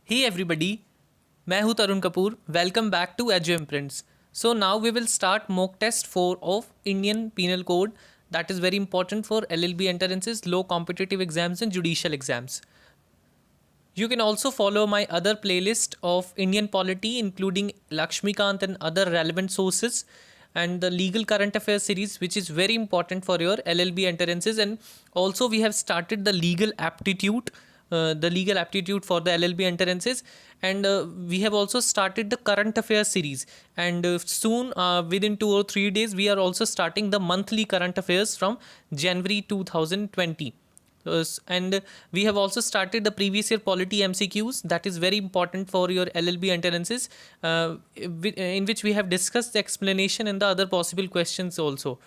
Hey everybody, मैं हूं Tarun Kapoor. Welcome back to Edge Imprints. So now we will start mock test 4 of Indian Penal Code that is very important for LLB entrances, low competitive exams and judicial exams. You can also follow my other playlist of Indian polity including Lakshmikant and other relevant sources and the legal current affairs series which is very important for your LLB entrances, and also we have started the legal aptitude for the LLB entrances, and we have also started the current affairs series, and soon within 2 or 3 days we are also starting the monthly current affairs from January 2020. And we have also started the previous year polity MCQs that is very important for your LLB entrances, in which we have discussed the explanation and the other possible questions also.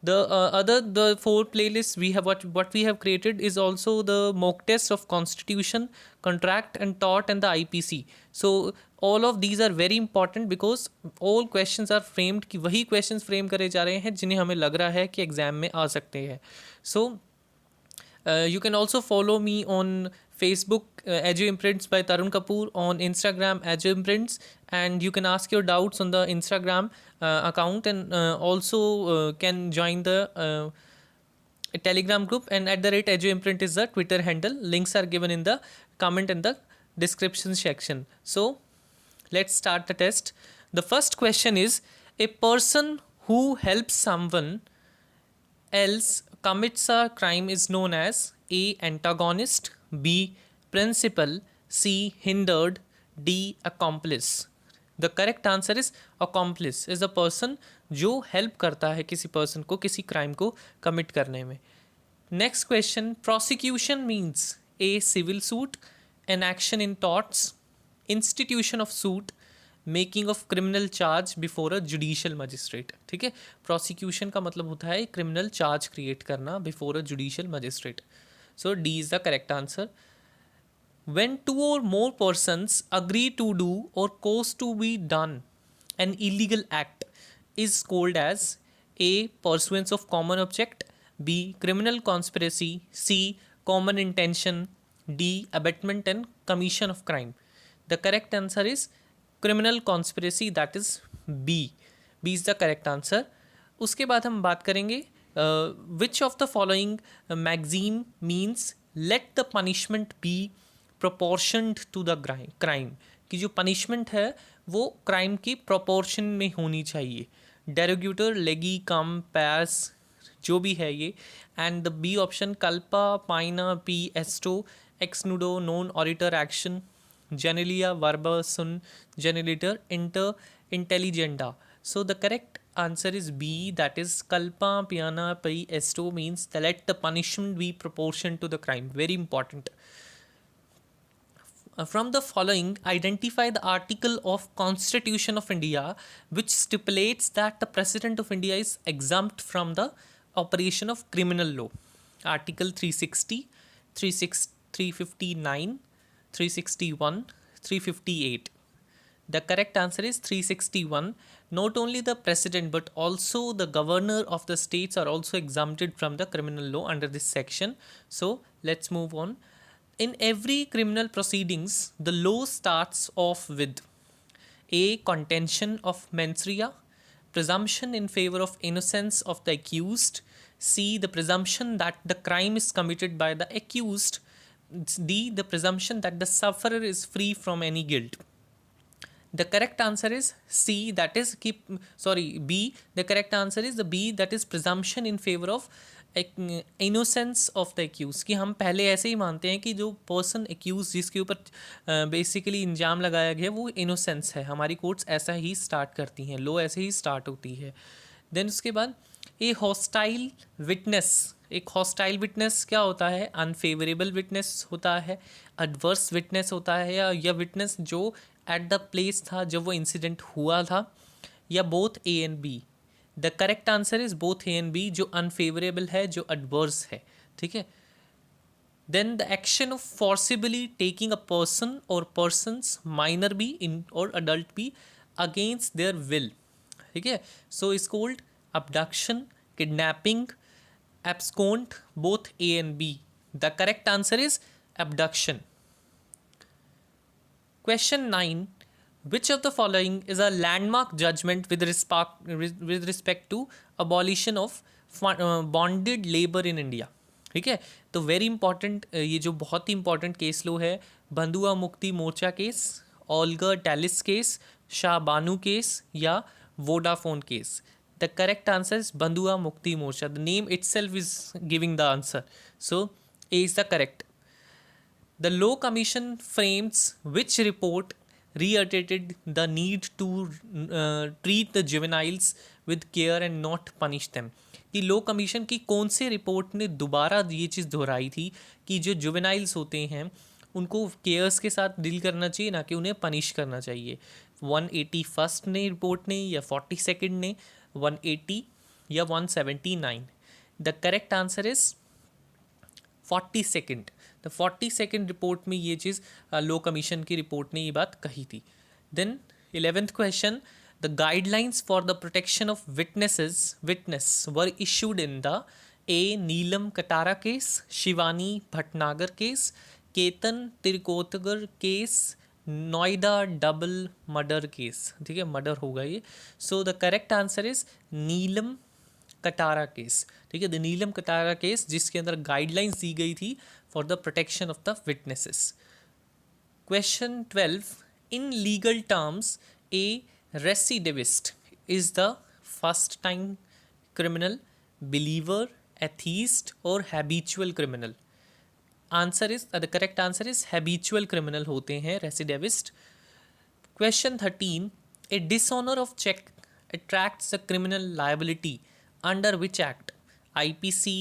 The four playlists we have, what we have created is also the mock test of constitution, contract and tort and the IPC. So all of these are very important because all questions are framed कि वही questions frame करे जा रहे हैं जिन्हें हमें लग रहा है कि एग्जाम में आ सकते हैं. So you can also follow me on Facebook, Edu Imprints by Tarun Kapoor, on Instagram, Edu Imprints, and you can ask your doubts on the Instagram account, and also can join the Telegram group. And at the rate Edu Imprint is the Twitter handle. Links are given in the comment and the description section. So let's start the test. The first question is: a person who helps someone else commits a crime is known as A. Antagonist, B. Principal, C. Hindered, D. Accomplice. The correct answer is accomplice is a person जो help करता है किसी person को किसी crime को commit करने में. Next question: prosecution means A. Civil suit, an action in torts, institution of suit, making of criminal charge before a judicial magistrate. ठीक है, प्रोसिक्यूशन का मतलब होता है क्रिमिनल चार्ज क्रिएट करना before a judicial magistrate. So D is the correct answer. When two or more persons agree to do or cause to be done an illegal act is called as A. Pursuance of common object, B. Criminal conspiracy, C. Common intention, D. Abetment and commission of crime. The correct answer is criminal conspiracy, that is B. B is the correct answer. उसके बाद हम बात करेंगे which of the following maxim means let the punishment be proportioned to the crime. कि जो punishment है वो crime की proportion में होनी चाहिए. Derogator, legi, cum, pass, जो भी है ये. And the B option culpa, paina, p, esto, ex nudo, non oritor action, genilia, verba, sun, generator, inter, intelligenda. So the correct answer is B, that is culpa, piana, pi, esto means that let the punishment be proportion to the crime. Very important. From the following, identify the article of Constitution of India which stipulates that the President of India is exempt from the operation of criminal law. Article 360, 359, 361, 358. The correct answer is 361. Not only the president but also the governor of the states are also exempted from the criminal law under this section. So let's move on. In every criminal proceedings, the law starts off with A. Contention of mens rea, presumption in favor of innocence of the accused, C. The presumption that the crime is committed by the accused, D. The presumption that the sufferer is free from any guilt. The correct answer is C, that is B. The correct answer is the B, that is presumption in favor of innocence of the accused. कि हम पहले ऐसे ही मानते हैं कि जो person accused जिसके ऊपर बेसिकली इंजाम लगाया गया वो इनोसेंस है. हमारी कोर्ट्स ऐसा ही स्टार्ट करती हैं, लो ऐसे ही स्टार्ट होती है. देन उसके बाद ए हॉस्टाइल विटनेस. एक हॉस्टाइल विटनेस क्या होता है? अनफेवरेबल विटनेस होता है, एडवर्स विटनेस होता है, या विटनेस जो एट द प्लेस था जब वो इंसिडेंट हुआ था, या both A and B. The correct answer is both A and B. जो अनफेवरेबल है, जो एडवर्स है. ठीक है. Then the action of forcibly taking a person और पर्सनस, माइनर बी इन और adult be, against their will. ठीक है. So is called abduction, kidnapping, abscond, both A and B. The correct answer is abduction. Question 9. Which of the following is a landmark judgment with respect to abolition of bonded labor in India? ठीक है, तो very important, ये जो बहुत ही important case लो है, बंधुआ Mukti Morcha case, ऑल्गर टैलिस case, Shah बानू case या Vodafone case. The correct answer is Bandhua Mukti Morcha. The name itself is giving the answer. So A is the correct. The Law Commission frames which report reiterated the need to treat the juveniles with care and not punish them. कि लो commission की कौन से report ने दोबारा ये चीज़ दोहराई थी कि जो जुवेनाइल्स होते हैं उनको केयर्स के साथ डील करना चाहिए, ना कि उन्हें पनिश करना चाहिए. 181st ने रिपोर्ट ने, या 42nd ने, 180 या 179? The correct answer is 42nd. The 42nd report में ये चीज़ लो कमीशन की रिपोर्ट ने ये बात कही थी. Then 11th question. The guidelines for the protection of witness were issued in the A Neelam Katara case, Shivani Bhatnagar case, Ketan Tirkotgar case, Noida double murder case. ठीक है, मर्डर होगा ये. So the correct answer is Neelam Katara case. ठीक है, द नीलम कटारा केस, जिसके अंदर guidelines दी गई थी for the protection of the witnesses. Question 12. In legal terms a recidivist is the first time criminal, believer, atheist और habitual criminal? Answer is the correct answer is habitual criminal होते हैं recidivist. Question 13. A dishonour of cheque attracts the criminal liability under which act? IPC,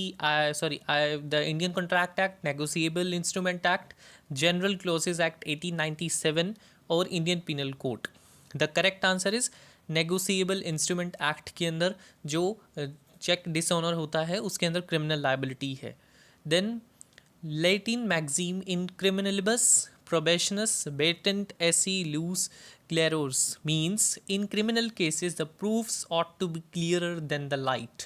the Indian Contract Act, Negotiable Instrument Act, General Clauses Act 1897 और Indian Penal Code? The correct answer is Negotiable Instrument Act के अंदर जो check dishonour होता है उसके अंदर criminal liability है. Then Latin maxim in criminalibus probationis batent esse luce clarus means in criminal cases the proofs ought to be clearer than the light.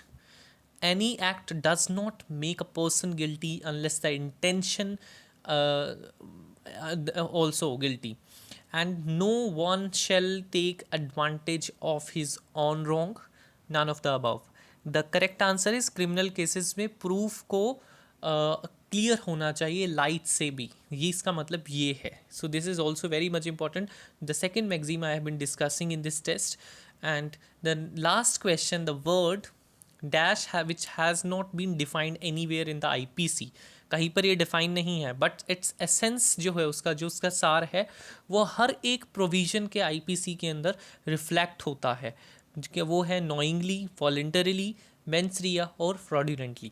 Any act does not make a person guilty unless the intention also guilty, and no one shall take advantage of his own wrong. None of the above. The correct answer is criminal cases में proof को clear होना चाहिए light से भी, ये इसका मतलब ये है. So this is also very much important. The second maxim I have been discussing in this test. And the last question. The word dash which has not been defined anywhere in the IPC. कहीं पर ये define नहीं है, but its essence जो है उसका, जो उसका सार है, वो हर एक प्रोविजन के IPC के अंदर रिफ्लेक्ट होता है, कि वो है नॉइंगली, वॉलेंटरीली, मेंसरिया और फ्रॉडुलेंटली.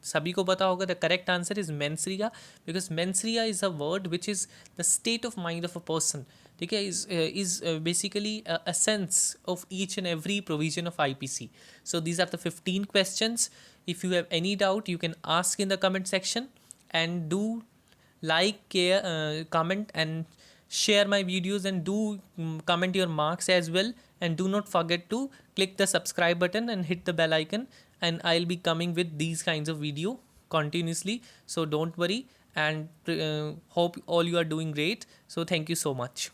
सभी को पता होगा the correct answer is mens rea, because mens rea is a word which is the state of mind of a person. ठीक है, is basically a sense of each and every provision of IPC. So these are the 15 questions. If you have any doubt, you can ask in the comment section, and do like, comment and share my videos, and do comment your marks as well, and do not forget to click the subscribe button and hit the bell icon, and I'll be coming with these kinds of video continuously. So don't worry, and hope all you are doing great. So thank you so much.